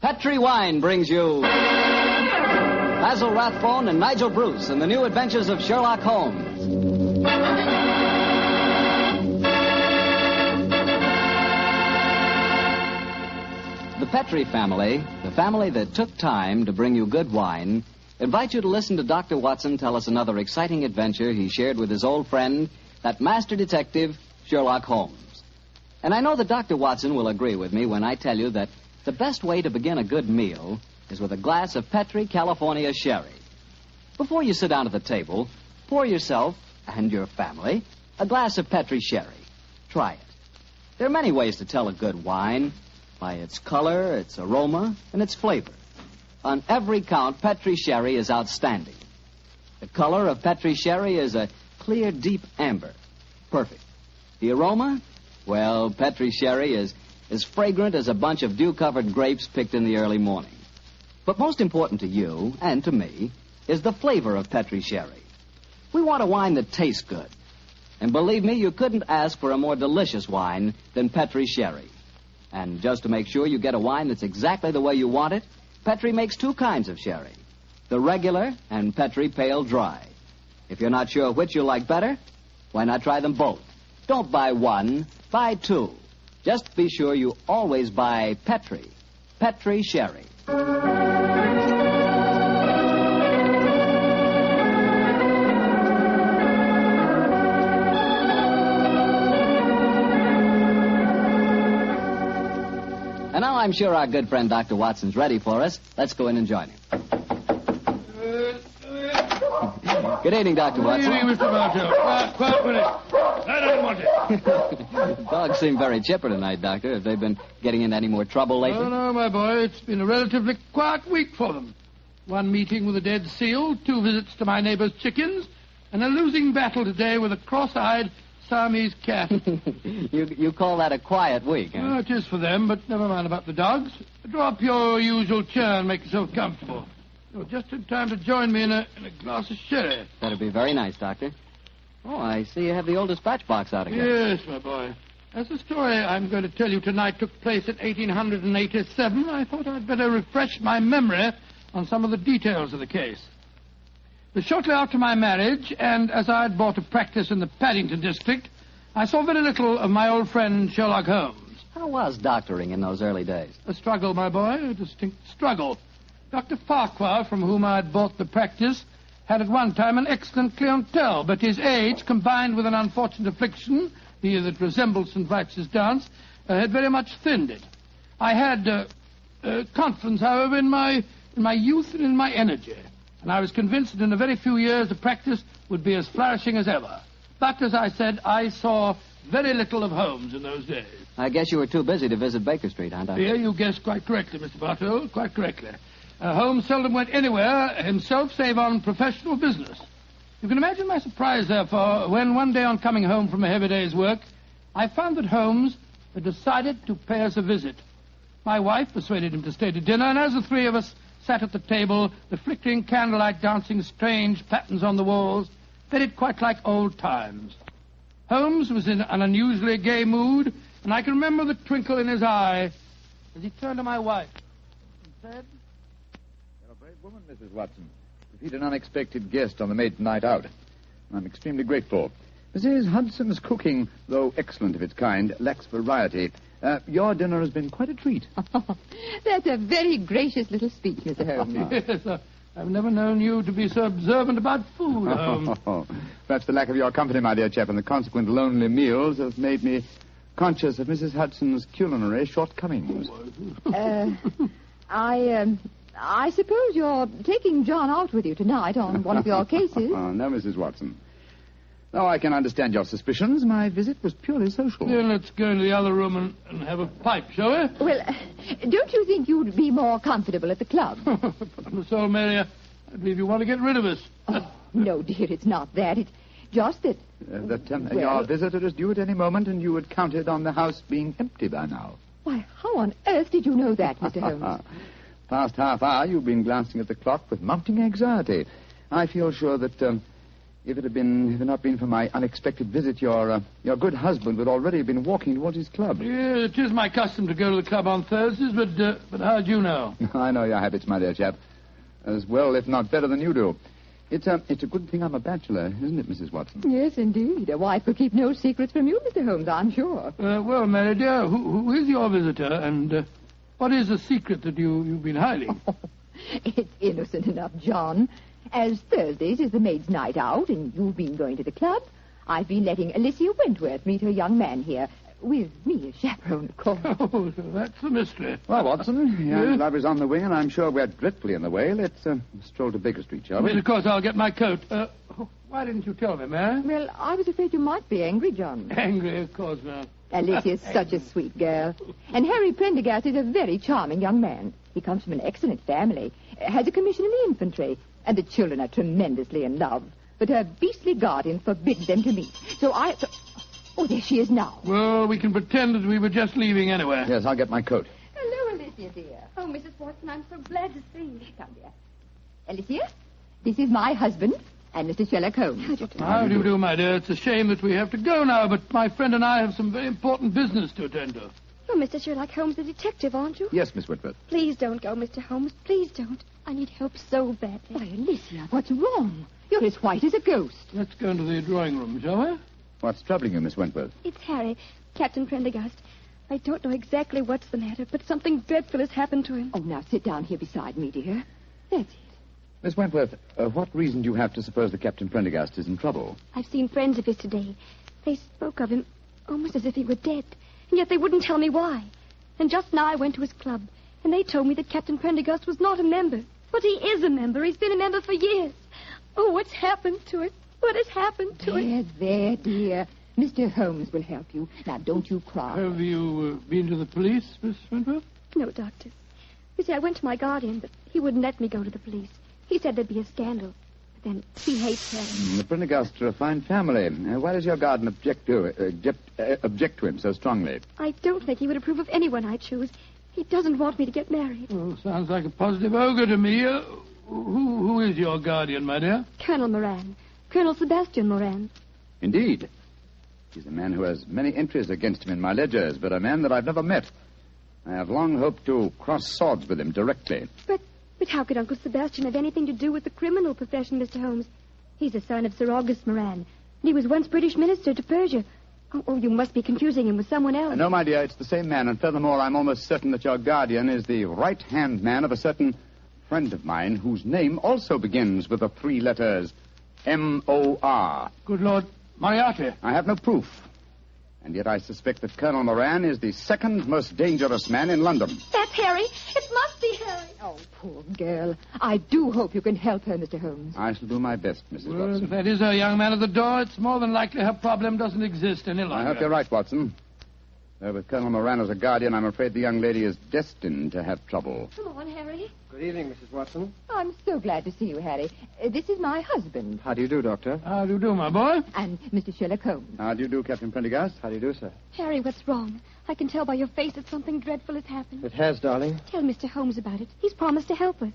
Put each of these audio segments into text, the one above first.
Petri Wine brings you Basil Rathbone and Nigel Bruce in the new adventures of Sherlock Holmes. The Petri family, the family that took time to bring you good wine, invite you to listen to Dr. Watson tell us another exciting adventure he shared with his old friend, that master detective, Sherlock Holmes. And I know that Dr. Watson will agree with me when I tell you that the best way to begin a good meal is with a glass of Petri California sherry. Before you sit down at the table, pour yourself and your family a glass of Petri sherry. Try it. There are many ways to tell a good wine, by its color, its aroma, and its flavor. On every count, Petri sherry is outstanding. The color of Petri sherry is a clear, deep amber. Perfect. The aroma? Well, Petri sherry is as fragrant as a bunch of dew-covered grapes picked in the early morning. But most important to you, and to me, is the flavor of Petri sherry. We want a wine that tastes good. And believe me, you couldn't ask for a more delicious wine than Petri sherry. And just to make sure you get a wine that's exactly the way you want it, Petri makes two kinds of sherry, the regular and Petri Pale Dry. If you're not sure which you like better, why not try them both? Don't buy one, buy two. Just be sure you always buy Petri Sherry. And now I'm sure our good friend Dr. Watson's ready for us. Let's go in and join him. Good evening, Dr. Watson. Good evening, Mr. Bartow. Quiet minute. I don't want it. The dogs seem very chipper tonight, Doctor. Have they been getting into any more trouble lately? Oh, no, my boy. It's been a relatively quiet week for them. One meeting with a dead seal, 2 visits to my neighbor's chickens, and a losing battle today with a cross-eyed Siamese cat. You call that a quiet week, huh? Oh, it is for them, but never mind about the dogs. Draw up your usual chair and make yourself comfortable. You're just in time to join me in a glass of sherry. That'd be very nice, Doctor. Oh, I see you have the old dispatch box out again. Yes, my boy. As the story I'm going to tell you tonight took place in 1887, I thought I'd better refresh my memory on some of the details of the case. But shortly after my marriage, and as I had bought a practice in the Paddington district, I saw very little of my old friend Sherlock Holmes. How was doctoring in those early days? A struggle, my boy, a distinct struggle. Dr. Farquhar, from whom I had bought the practice, had at one time an excellent clientele, but his age, combined with an unfortunate affliction, the that resembles St. Vitus's dance, had very much thinned it. I had confidence, however, in my youth and in my energy, and I was convinced that in a very few years the practice would be as flourishing as ever. But, as I said, I saw very little of Holmes in those days. I guess you were too busy to visit Baker Street, huh, Doctor? Yeah, you guessed quite correctly, Mr. Bartow, quite correctly. Holmes seldom went anywhere himself save on professional business. You can imagine my surprise, therefore, when one day on coming home from a heavy day's work, I found that Holmes had decided to pay us a visit. My wife persuaded him to stay to dinner, and as the three of us sat at the table, the flickering candlelight dancing strange patterns on the walls, felt quite like old times. Holmes was in an unusually gay mood, and I can remember the twinkle in his eye as he turned to my wife and said, "You're a brave woman, Mrs. Watson, to feed an unexpected guest on the maiden night out. I'm extremely grateful. Mrs. Hudson's cooking, though excellent of its kind, lacks variety. Your dinner has been quite a treat." That's a very gracious little speech, Mr. Holmes. Yes, I've never known you to be so observant about food, Holmes. Perhaps the lack of your company, my dear chap, and the consequent lonely meals have made me conscious of Mrs. Hudson's culinary shortcomings. I suppose you're taking John out with you tonight on one of your cases. Oh, no, Mrs. Watson. Though I can understand your suspicions, my visit was purely social. Yeah, let's go into the other room and have a pipe, shall we? Well, don't you think you'd be more comfortable at the club? Miss Olmeria, I believe you want to get rid of us. Oh, no, dear, it's not that. It's just that... Your visitor is due at any moment, and you had counted on the house being empty by now. Why, how on earth did you know that, Mr. Holmes? Past half hour, you've been glancing at the clock with mounting anxiety. I feel sure that If it had not been for my unexpected visit, your good husband would already have been walking towards his club. Yeah, it is my custom to go to the club on Thursdays, but how'd you know? I know your habits, my dear chap. As well, if not better than you do. It's a good thing I'm a bachelor, isn't it, Mrs. Watson? Yes, indeed. A wife will keep no secrets from you, Mr. Holmes, I'm sure. Well, Mary dear, who is your visitor, and what is the secret that you've been hiding? Oh, it's innocent enough, John. As Thursdays is the maid's night out, and you've been going to the club, I've been letting Alicia Wentworth meet her young man here. With me as chaperone, of course. Oh, so that's the mystery. Well, Watson, your club is on the wing, and I'm sure we're dreadfully in the way. Let's stroll to Baker Street, shall we? Well, of course, I'll get my coat. Why didn't you tell me, Mary? Well, I was afraid you might be angry, John. Angry, of course, ma'am. Alicia's such a sweet girl. And Harry Prendergast is a very charming young man. He comes from an excellent family, has a commission in the infantry, and the children are tremendously in love. But her beastly guardian forbids them to meet. So Oh, there she is now. Well, we can pretend that we were just leaving anyway. Yes, I'll get my coat. Hello, Alicia, dear. Oh, Mrs. Watson, I'm so glad to see you. Come, dear. Alicia, this is my husband and Mr. Sherlock Holmes. How do you do, my dear? It's a shame that we have to go now, but my friend and I have some very important business to attend to. Oh, Mr. Sherlock Holmes, the detective, aren't you? Yes, Miss Whitworth. Please don't go, Mr. Holmes. Please don't. I need help so badly. Why, Alicia, what's wrong? You're as white as a ghost. Let's go into the drawing room, shall we? What's troubling you, Miss Wentworth? It's Harry, Captain Prendergast. I don't know exactly what's the matter, but something dreadful has happened to him. Oh, now sit down here beside me, dear. That's it. Miss Wentworth, what reason do you have to suppose that Captain Prendergast is in trouble? I've seen friends of his today. They spoke of him almost as if he were dead, and yet they wouldn't tell me why. And just now I went to his club, and they told me that Captain Prendergast was not a member. But he is a member. He's been a member for years. Oh, what's happened to him? What has happened to him? There, dear. Mr. Holmes will help you. Now, don't you cry. Have you been to the police, Miss Wentworth? No, Doctor. You see, I went to my guardian, but he wouldn't let me go to the police. He said there'd be a scandal. But then he hates her. The Prendergasts are a fine family. Why does your guardian object to him so strongly? I don't think he would approve of anyone I choose. He doesn't want me to get married. Oh, sounds like a positive ogre to me. Who is your guardian, my dear? Colonel Moran. Colonel Sebastian Moran. Indeed. He's a man who has many entries against him in my ledgers, but a man that I've never met. I have long hoped to cross swords with him directly. But how could Uncle Sebastian have anything to do with the criminal profession, Mr. Holmes? He's a son of Sir August Moran, and he was once British minister to Persia. Oh, you must be confusing him with someone else. No, my dear, it's the same man, and furthermore, I'm almost certain that your guardian is the right-hand man of a certain friend of mine whose name also begins with the three letters M-O-R. Good Lord, Moriarty. I have no proof. And yet I suspect that Colonel Moran is the second most dangerous man in London. That's Harry. It must be Harry. Oh, poor girl. I do hope you can help her, Mr. Holmes. I shall do my best, Mrs. Well, Watson. if that is her young man at the door, it's more than likely her problem doesn't exist any longer. I hope you're right, Watson. Though with Colonel Moran as a guardian, I'm afraid the young lady is destined to have trouble. Come on, Harry. Good evening, Mrs. Watson. I'm so glad to see you, Harry. This is my husband. How do you do, Doctor? How do you do, my boy? And Mr. Sherlock Holmes. How do you do, Captain Prendergast? How do you do, sir? Harry, what's wrong? I can tell by your face that something dreadful has happened. It has, darling. Tell Mr. Holmes about it. He's promised to help us.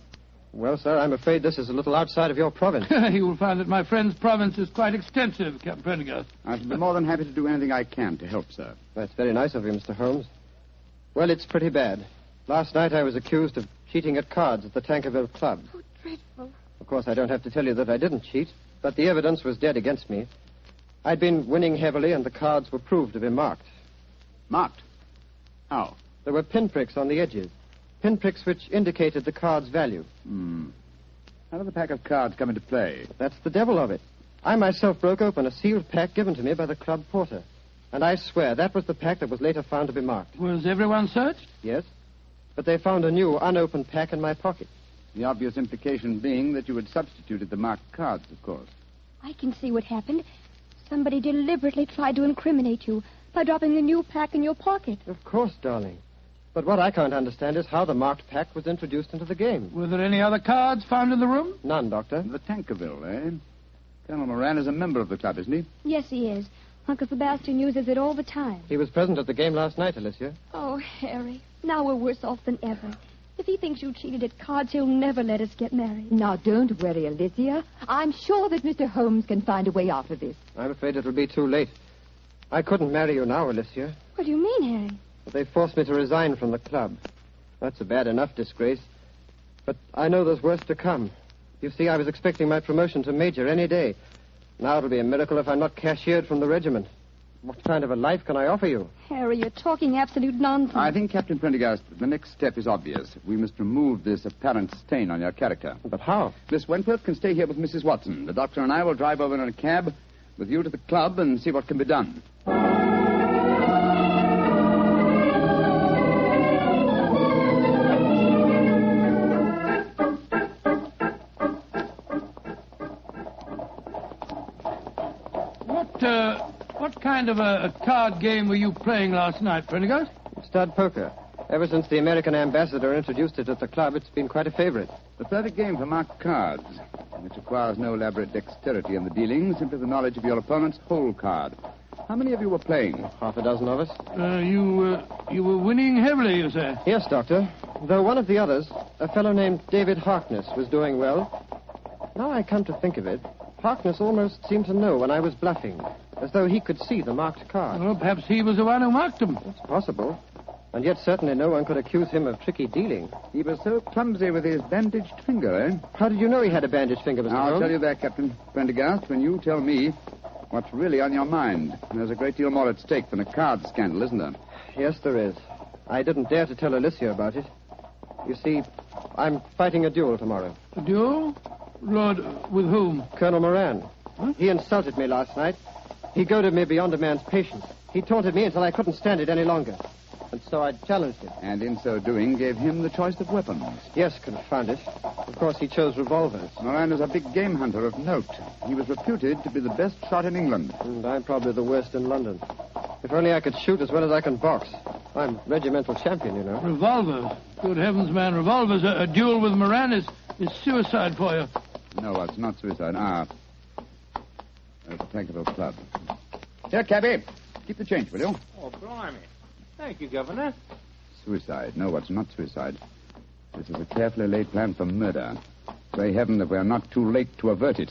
Well, sir, I'm afraid this is a little outside of your province. You will find that my friend's province is quite extensive, Captain Prendergast. I shall be more than happy to do anything I can to help, sir. That's very nice of you, Mr. Holmes. Well, it's pretty bad. Last night I was accused of cheating at cards at the Tankerville Club. Oh, dreadful. Of course, I don't have to tell you that I didn't cheat, but the evidence was dead against me. I'd been winning heavily, and the cards were proved to be marked. Marked? How? There were pinpricks on the edges. Pinpricks which indicated the card's value. How did the pack of cards come into play? That's the devil of it. I myself broke open a sealed pack given to me by the club porter. And I swear that was the pack that was later found to be marked. Was everyone searched? Yes. But they found a new, unopened pack in my pocket. The obvious implication being that you had substituted the marked cards, of course. I can see what happened. Somebody deliberately tried to incriminate you by dropping the new pack in your pocket. Of course, darling. But what I can't understand is how the marked pack was introduced into the game. Were there any other cards found in the room? None, Doctor. The Tankerville, eh? Colonel Moran is a member of the club, isn't he? Yes, he is. Uncle Sebastian uses it all the time. He was present at the game last night, Alicia. Oh, Harry, now we're worse off than ever. If he thinks you cheated at cards, he'll never let us get married. Now, don't worry, Alicia. I'm sure that Mr. Holmes can find a way out of this. I'm afraid it'll be too late. I couldn't marry you now, Alicia. What do you mean, Harry? But they forced me to resign from the club. That's a bad enough disgrace. But I know there's worse to come. You see, I was expecting my promotion to major any day. Now it'll be a miracle if I'm not cashiered from the regiment. What kind of a life can I offer you? Harry, you're talking absolute nonsense. I think, Captain Prendergast, the next step is obvious. We must remove this apparent stain on your character. But how? Miss Wentworth can stay here with Mrs. Watson. The doctor and I will drive over in a cab with you to the club and see what can be done. What kind of a card game were you playing last night, Prendergast? Stud poker. Ever since the American ambassador introduced it at the club, it's been quite a favorite. The perfect game for marked cards. It requires no elaborate dexterity in the dealing, simply the knowledge of your opponent's whole card. How many of you were playing? Half a dozen of us. You were winning heavily, you say? Yes, Doctor. Though one of the others, a fellow named David Harkness, was doing well. Now I come to think of it, Harkness almost seemed to know when I was bluffing, as though he could see the marked card. Well, perhaps he was the one who marked them. It's possible. And yet certainly no one could accuse him of tricky dealing. He was so clumsy with his bandaged finger, eh? How did you know he had a bandaged finger, Mr. I'll Holmes? tell you that, Captain Prendergast, when you tell me what's really on your mind. There's a great deal more at stake than a card scandal, isn't there? Yes, there is. I didn't dare to tell Alicia about it. You see, I'm fighting a duel tomorrow. A duel? Lord, with whom? Colonel Moran. Huh? He insulted me last night. He goaded me beyond a man's patience. He taunted me until I couldn't stand it any longer. And so I challenged him. And in so doing, gave him the choice of weapons. Yes, confound it. Of course, he chose revolvers. Moran is a big game hunter of note. He was reputed to be the best shot in England. And I'm probably the worst in London. If only I could shoot as well as I can box. I'm regimental champion, you know. Revolvers? Good heavens, man, revolvers. A duel with Moran is suicide for you. No, it's not suicide. At the Tankerville Club. Here, cabby. Keep the change, will you? Oh, blimey. Thank you, Governor. Suicide. No, it's not suicide. This is a carefully laid plan for murder. Pray heaven that we are not too late to avert it.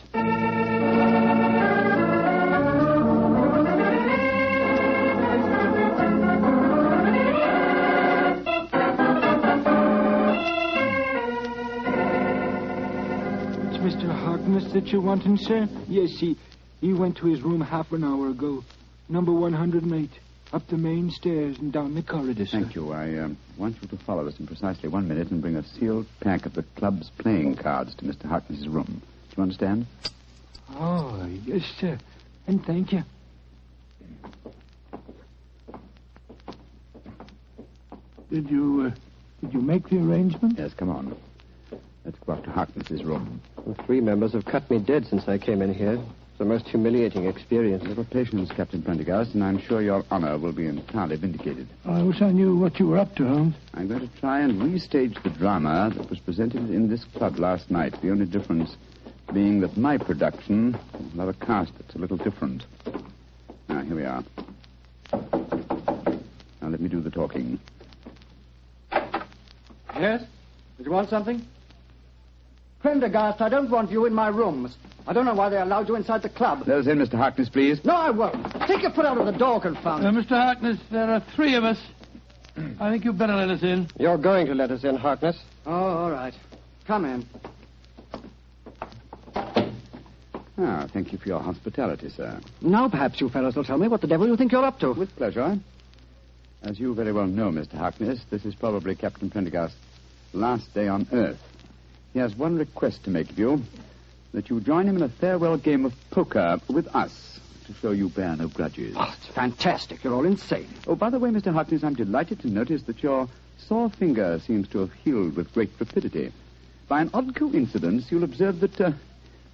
It's Mr. Harkness that you're wanting, sir? Yes, he went to his room half an hour ago. Number 108. Up the main stairs and down the corridor, sir. Thank you. I want you to follow us in precisely 1 minute and bring a sealed pack of the club's playing cards to Mr. Harkness's room. Do you understand? Oh, yes, sir. And thank you. Did you make the arrangement? Yes, come on. Let's go up to Harkness's room. The 3 members have cut me dead since I came in here. The most humiliating experience. A little patience, Captain Prendergast, and I'm sure your honor will be entirely vindicated. I wish I knew what you were up to, Holmes. I'm going to try and restage the drama that was presented in this club last night. The only difference being that my production will have a cast that's a little different. Now, here we are. Now, let me do the talking. Yes? Did you want something? Prendergast, I don't want you in my rooms. I don't know why they allowed you inside the club. Let us in, Mr. Harkness, please. No, I won't. Take your foot out of the door, confound it. Mr. Harkness, there are 3 of us. I think you'd better let us in. You're going to let us in, Harkness. Oh, all right. Come in. Thank you for your hospitality, sir. Now perhaps you fellows will tell me what the devil you think you're up to. With pleasure. As you very well know, Mr. Harkness, this is probably Captain Prendergast's last day on Earth. He has one request to make of you, that you join him in a farewell game of poker with us, to show you bear no grudges. Oh, it's fantastic. You're all insane. Oh, by the way, Mr. Harkness, I'm delighted to notice that your sore finger seems to have healed with great rapidity. By an odd coincidence, you'll observe that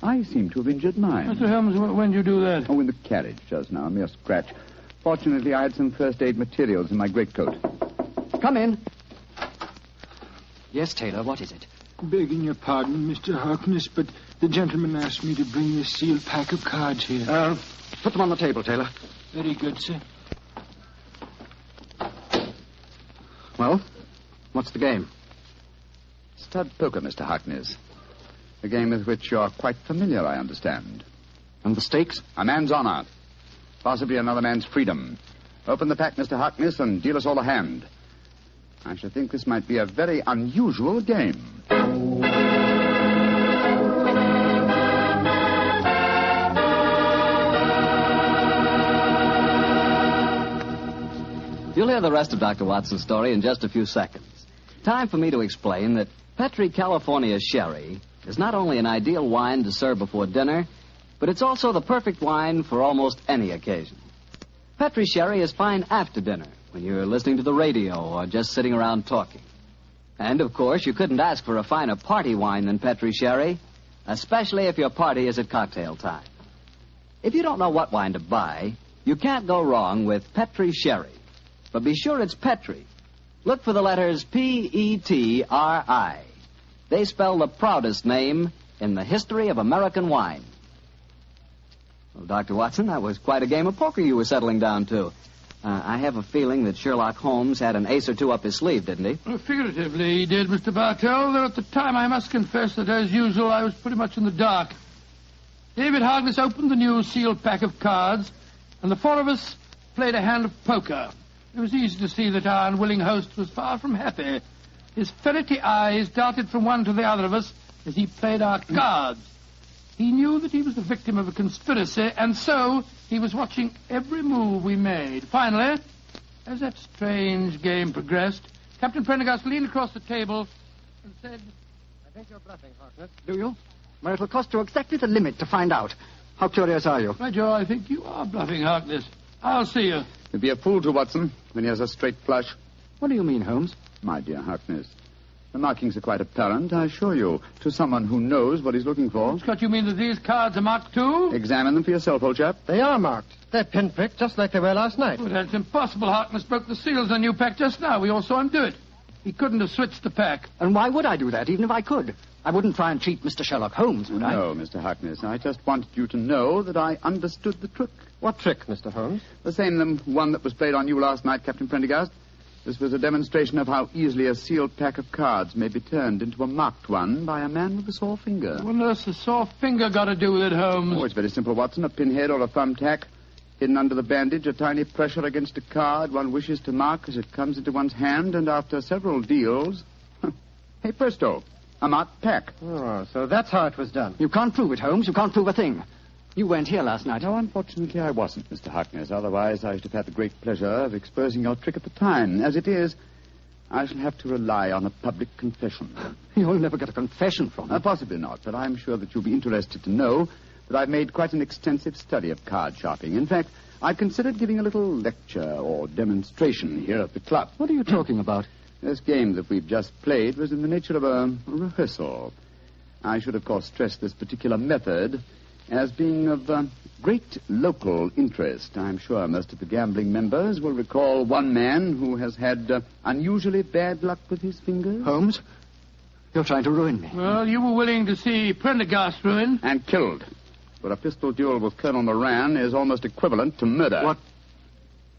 I seem to have injured mine. Mr. Holmes, when did you do that? Oh, in the carriage just now, a mere scratch. Fortunately, I had some first aid materials in my greatcoat. Come in. Yes, Taylor, what is it? Begging your pardon, Mr. Harkness, but the gentleman asked me to bring this sealed pack of cards here. Put them on the table, Taylor. Very good, sir. Well, what's the game? stud poker, Mr. Harkness. A game with which you're quite familiar, I understand. And the stakes? A man's honor. Possibly another man's freedom. Open the pack, Mr. Harkness, and deal us all a hand. I should think this might be a very unusual game. You'll hear the rest of Dr. Watson's story in just a few seconds. Time for me to explain that Petri California Sherry is not only an ideal wine to serve before dinner, but it's also the perfect wine for almost any occasion. Petri Sherry is fine after dinner, when you're listening to the radio or just sitting around talking. And, of course, you couldn't ask for a finer party wine than Petri Sherry, especially if your party is at cocktail time. If you don't know what wine to buy, you can't go wrong with Petri Sherry. But be sure it's Petri. Look for the letters P-E-T-R-I. They spell the proudest name in the history of American wine. Well, Dr. Watson, that was quite a game of poker you were settling down to. I have a feeling that Sherlock Holmes had an ace or two up his sleeve, didn't he? Well, figuratively, he did, Mr. Bartell, though at the time I must confess that, as usual, I was pretty much in the dark. David Harkness opened the new sealed pack of cards, and the four of us played a hand of poker. It was easy to see that our unwilling host was far from happy. His ferrety eyes darted from one to the other of us as he played our cards. He knew that he was the victim of a conspiracy, and so he was watching every move we made. Finally, as that strange game progressed, Captain Prendergast leaned across the table and said, I think you're bluffing, Harkness. Do you? Well, it'll cost you exactly the limit to find out. How curious are you? By Joe, I think you are bluffing, Harkness. I'll see you. You'd be a fool to, Watson, when he has a straight flush. What do you mean, Holmes? My dear Harkness, the markings are quite apparent, I assure you, to someone who knows what he's looking for. Scott, you mean that these cards are marked too? Examine them for yourself, old chap. They are marked. They're pinpricked, just like they were last night. Well, that's impossible. Harkness broke the seals on the new pack just now. We all saw him do it. He couldn't have switched the pack. And why would I do that, even if I could? I wouldn't try and cheat Mr. Sherlock Holmes, would I? No, Mr. Harkness. I just wanted you to know that I understood the trick. What trick, Mr. Holmes? The same one that was played on you last night, Captain Prendergast. This was a demonstration of how easily a sealed pack of cards may be turned into a marked one by a man with a sore finger. What on earth's a sore finger got to do with it, Holmes? Oh, it's very simple, Watson. A pinhead or a thumbtack hidden under the bandage, a tiny pressure against a card one wishes to mark as it comes into one's hand, and after several deals, hey, presto, a marked pack. Oh, so that's how it was done. You can't prove it, Holmes. You can't prove a thing. You weren't here last night. No, unfortunately, I wasn't, Mr. Harkness. Otherwise, I should have had the great pleasure of exposing your trick at the time. As it is, I shall have to rely on a public confession. You'll never get a confession from me. Possibly not, but I'm sure that you'll be interested to know that I've made quite an extensive study of card sharping. In fact, I've considered giving a little lecture or demonstration here at the club. What are you talking about? This game that we've just played was in the nature of a rehearsal. I should, of course, stress this particular method as being of great local interest. I'm sure most of the gambling members will recall one man who has had unusually bad luck with his fingers. Holmes, you're trying to ruin me. Well, you were willing to see Prendergast ruined. And killed. But a pistol duel with Colonel Moran is almost equivalent to murder.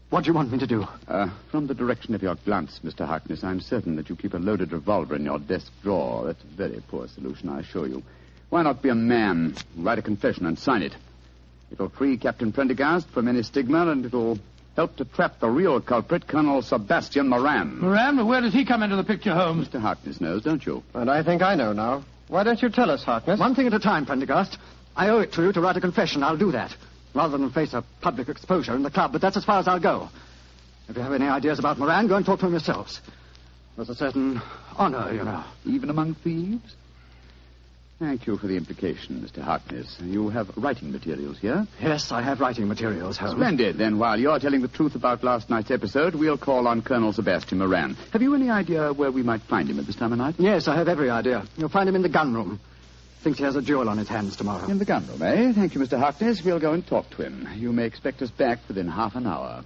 What do you want me to do? From the direction of your glance, Mr. Harkness, I'm certain that you keep a loaded revolver in your desk drawer. That's a very poor solution, I assure you. Why not be a man, write a confession, and sign it? It'll free Captain Prendergast from any stigma, and it'll help to trap the real culprit, Colonel Sebastian Moran. Moran? Where does he come into the picture, Holmes? Mr. Harkness knows, don't you? And I think I know now. Why don't you tell us, Harkness? One thing at a time, Prendergast. I owe it to you to write a confession. I'll do that, rather than face a public exposure in the club, but that's as far as I'll go. If you have any ideas about Moran, go and talk to him yourselves. There's a certain honor, you know. Even among thieves? Thank you for the implication, Mr. Harkness. You have writing materials here? Yes, I have writing materials, Holmes. Splendid. Then while you're telling the truth about last night's episode, we'll call on Colonel Sebastian Moran. Have you any idea where we might find him at this time of night? Yes, I have every idea. You'll find him in the gun room. Thinks he has a duel on his hands tomorrow. In the gun room, eh? Thank you, Mr. Harkness. We'll go and talk to him. You may expect us back within half an hour.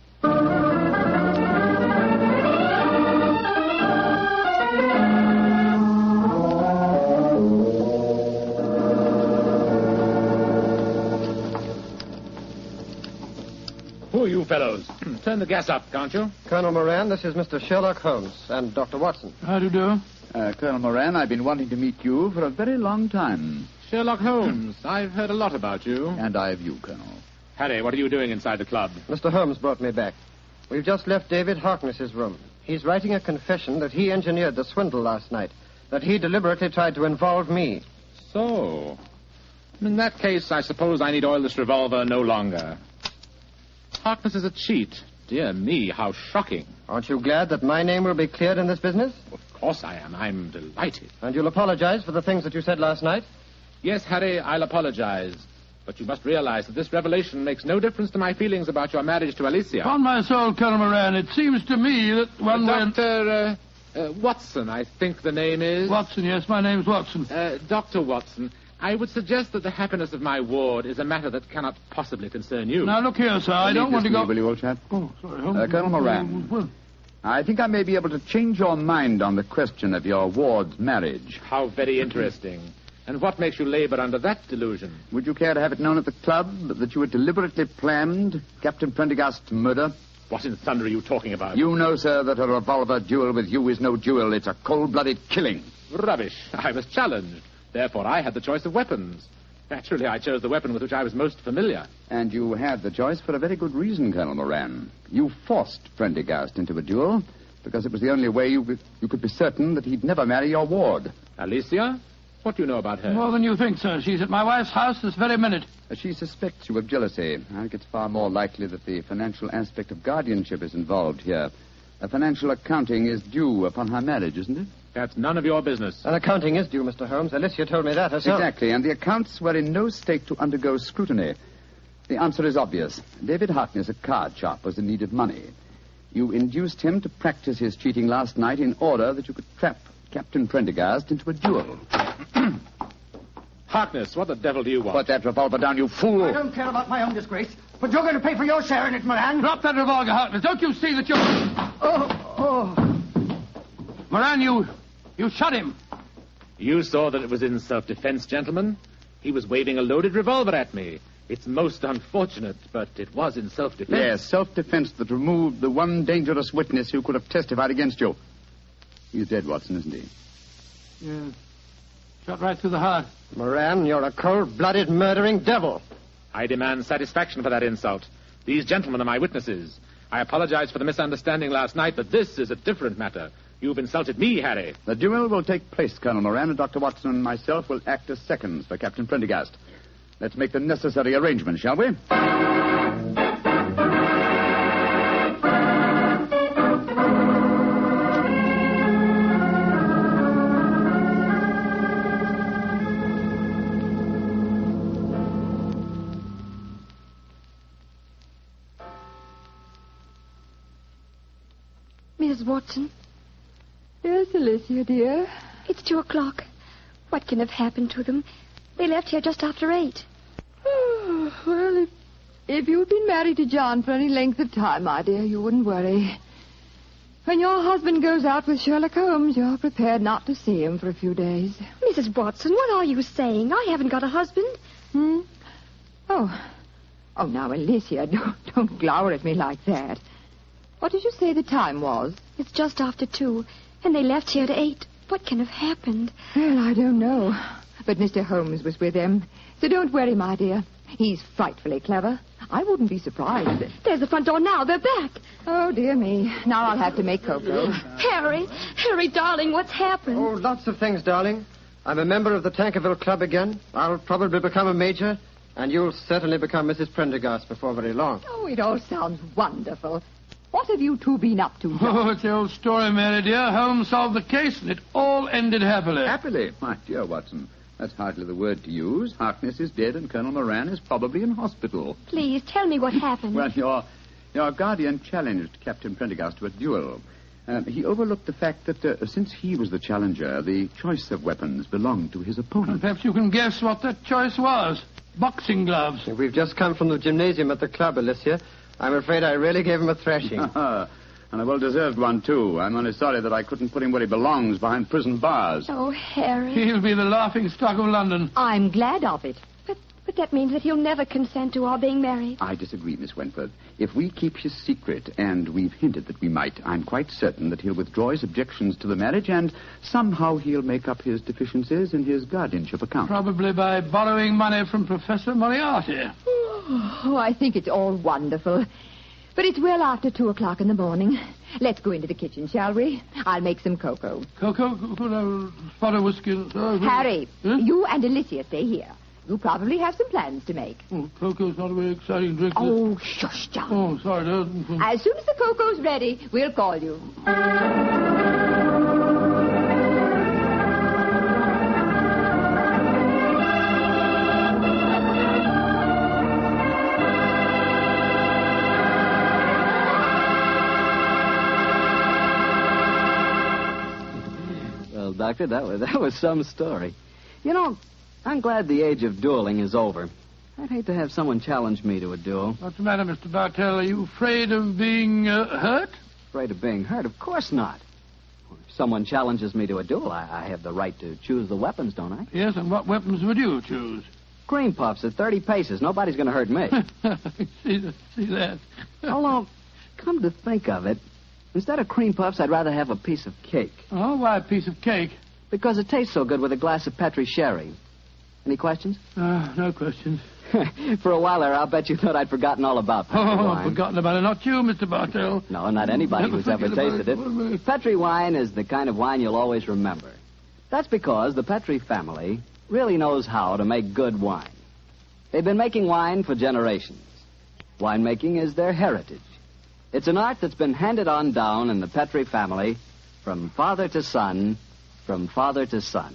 Who are you fellows? Turn the gas up, can't you? Colonel Moran, this is Mr. Sherlock Holmes and Dr. Watson. How do you do? Colonel Moran, I've been wanting to meet you for a very long time. Sherlock Holmes, I've heard a lot about you. And I of you, Colonel. Harry, what are you doing inside the club? Mr. Holmes brought me back. We've just left David Harkness's room. He's writing a confession that he engineered the swindle last night, that he deliberately tried to involve me. So, in that case, I suppose I need oil this revolver no longer. Harkness is a cheat. Dear me, how shocking. Aren't you glad that my name will be cleared in this business? Of course I am. I'm delighted. And you'll apologize for the things that you said last night? Yes, Harry, I'll apologize. But you must realize that this revelation makes no difference to my feelings about your marriage to Alicia. Upon my soul, Colonel Moran, it seems to me that one way... Dr. Watson, I think the name is. Watson, yes, my name's Watson. Dr. Watson, I would suggest that the happiness of my ward is a matter that cannot possibly concern you. Now, look here, sir, I don't want to go... Will you, old chap? Oh, sorry, Holmes. Colonel Moran, I think I may be able to change your mind on the question of your ward's marriage. How very interesting. And what makes you labor under that delusion? Would you care to have it known at the club that you had deliberately planned Captain Prendergast's murder? What in thunder are you talking about? You know, sir, that a revolver duel with you is no duel. It's a cold-blooded killing. Rubbish. I was challenged. Therefore, I had the choice of weapons. Naturally, I chose the weapon with which I was most familiar. And you had the choice for a very good reason, Colonel Moran. You forced Prendergast into a duel because it was the only way you could be certain that he'd never marry your ward. Alicia? What do you know about her? More than you think, sir. She's at my wife's house this very minute. She suspects you of jealousy. I think it's far more likely that the financial aspect of guardianship is involved here. A financial accounting is due upon her marriage, isn't it? That's none of your business. An accounting is due, Mr. Holmes. Alicia told me that herself. Exactly, and the accounts were in no state to undergo scrutiny. The answer is obvious. David Harkness, a card sharp, was in need of money. You induced him to practice his cheating last night in order that you could trap Captain Prendergast into a duel. Harkness, what the devil do you want? Put that revolver down, you fool. I don't care about my own disgrace, but you're going to pay for your share in it, Moran. Drop that revolver, Harkness. Don't you see that you're... Moran, you shot him. You saw that it was in self-defense, gentlemen. He was waving a loaded revolver at me. It's most unfortunate, but it was in self-defense. Yes, self-defense that removed the one dangerous witness who could have testified against you. He's dead, Watson, isn't he? Yes. Shot right through the heart. Moran, you're a cold-blooded, murdering devil. I demand satisfaction for that insult. These gentlemen are my witnesses. I apologize for the misunderstanding last night, but this is a different matter. You've insulted me, Harry. The duel will take place, Colonel Moran, and Dr. Watson and myself will act as seconds for Captain Prendergast. Let's make the necessary arrangements, shall we? Mrs. Watson, Yes, Alicia, dear. it's 2:00. What can have happened to them? They left here just after 8. Well, if you'd been married to John for any length of time, my dear, you wouldn't worry. When your husband goes out with Sherlock Holmes, you're prepared not to see him for a few days. Mrs. Watson, what are you saying? I haven't got a husband. Oh, now, Alicia, don't glower at me like that. What did you say the time was? It's just after 2, and they left here at 8. What can have happened? Well, I don't know. But Mr. Holmes was with them. So don't worry, my dear. He's frightfully clever. I wouldn't be surprised. There's the front door now. They're back. Oh, dear me. Now I'll have to make cocoa. Harry, darling, what's happened? Oh, lots of things, darling. I'm a member of the Tankerville Club again. I'll probably become a major, and you'll certainly become Mrs. Prendergast before very long. Oh, it all sounds wonderful. What have you two been up to, John? Oh, it's the old story, Mary, dear. Holmes solved the case, and it all ended happily. Happily? My dear Watson, that's hardly the word to use. Harkness is dead, and Colonel Moran is probably in hospital. Please, tell me what happened. Well, your guardian challenged Captain Prendergast to a duel. He overlooked the fact that since he was the challenger, the choice of weapons belonged to his opponent. Perhaps you can guess what that choice was. Boxing gloves. We've just come from the gymnasium at the club, Alicia. I'm afraid I really gave him a thrashing. And a well-deserved one, too. I'm only sorry that I couldn't put him where he belongs, behind prison bars. Oh, Harry. He'll be the laughing stock of London. I'm glad of it. But But that means that he'll never consent to our being married. I disagree, Miss Wentworth. If we keep his secret, and we've hinted that we might, I'm quite certain that he'll withdraw his objections to the marriage, and somehow he'll make up his deficiencies in his guardianship account. Probably by borrowing money from Professor Moriarty. Oh, I think it's all wonderful. But it's well after 2 o'clock in the morning. Let's go into the kitchen, shall we? I'll make some cocoa. Cocoa? Spot of whiskey? Harry, you and Alicia stay here. You probably have some plans to make. Oh, cocoa's not a very exciting drink. Oh, shush, John. Oh, sorry, dear. As soon as the cocoa's ready, we'll call you. Well, Doctor, that was some story. You know, I'm glad the age of dueling is over. I'd hate to have someone challenge me to a duel. What's the matter, Mr. Bartell? Are you afraid of being hurt? Afraid of being hurt? Of course not. If someone challenges me to a duel, I have the right to choose the weapons, don't I? Yes, and what weapons would you choose? Cream puffs at 30 paces. Nobody's going to hurt me. See that. Although, come to think of it, instead of cream puffs, I'd rather have a piece of cake. Oh, why a piece of cake? Because it tastes so good with a glass of Petri sherry. Any questions? No questions. For a while there, I'll bet you thought I'd forgotten all about Petri wine. Forgotten about it. Not you, Mr. Bartell. No, not anybody who's ever tasted it. Petri wine is the kind of wine you'll always remember. That's because the Petri family really knows how to make good wine. They've been making wine for generations. Winemaking is their heritage. It's an art that's been handed on down in the Petri family from father to son, from father to son.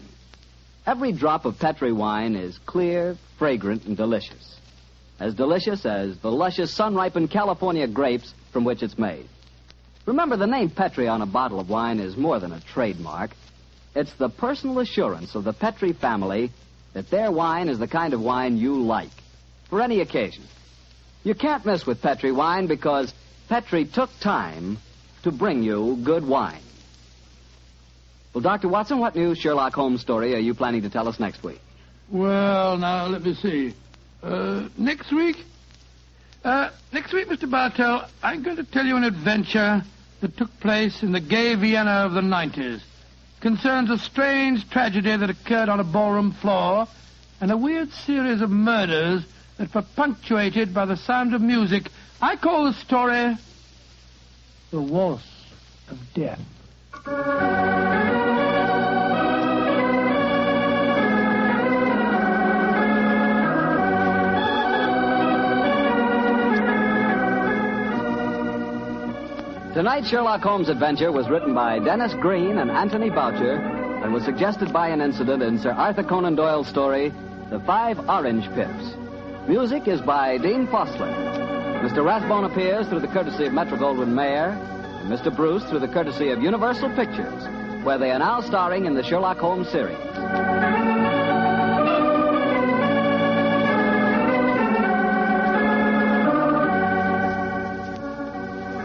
Every drop of Petri wine is clear, fragrant, and delicious. As delicious as the luscious sun-ripened California grapes from which it's made. Remember, the name Petri on a bottle of wine is more than a trademark. It's the personal assurance of the Petri family that their wine is the kind of wine you like, for any occasion. You can't miss with Petri wine because Petri took time to bring you good wine. Well, Dr. Watson, what new Sherlock Holmes story are you planning to tell us next week? Well, now, let me see. Next week? Next week, Mr. Bartell, I'm going to tell you an adventure that took place in the gay Vienna of the 90s. Concerns a strange tragedy that occurred on a ballroom floor and a weird series of murders that were punctuated by the sound of music. I call the story The Waltz of Death. Tonight's Sherlock Holmes adventure was written by Dennis Green and Anthony Boucher and was suggested by an incident in Sir Arthur Conan Doyle's story, The 5 Orange Pips. Music is by Dean Fossler. Mr. Rathbone appears through the courtesy of Metro-Goldwyn-Mayer, and Mr. Bruce through the courtesy of Universal Pictures, where they are now starring in the Sherlock Holmes series.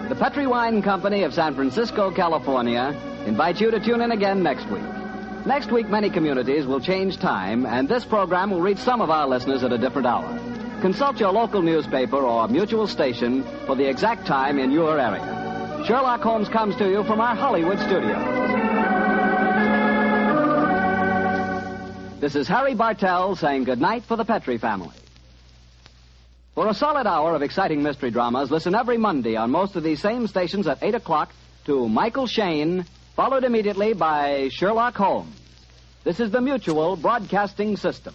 The Petri Wine Company of San Francisco, California, invites you to tune in again next week. Next week, many communities will change time, and this program will reach some of our listeners at a different hour. Consult your local newspaper or mutual station for the exact time in your area. Sherlock Holmes comes to you from our Hollywood studios. This is Harry Bartell saying goodnight for the Petri family. For a solid hour of exciting mystery dramas, listen every Monday on most of these same stations at 8 o'clock to Michael Shayne, followed immediately by Sherlock Holmes. This is the Mutual Broadcasting System.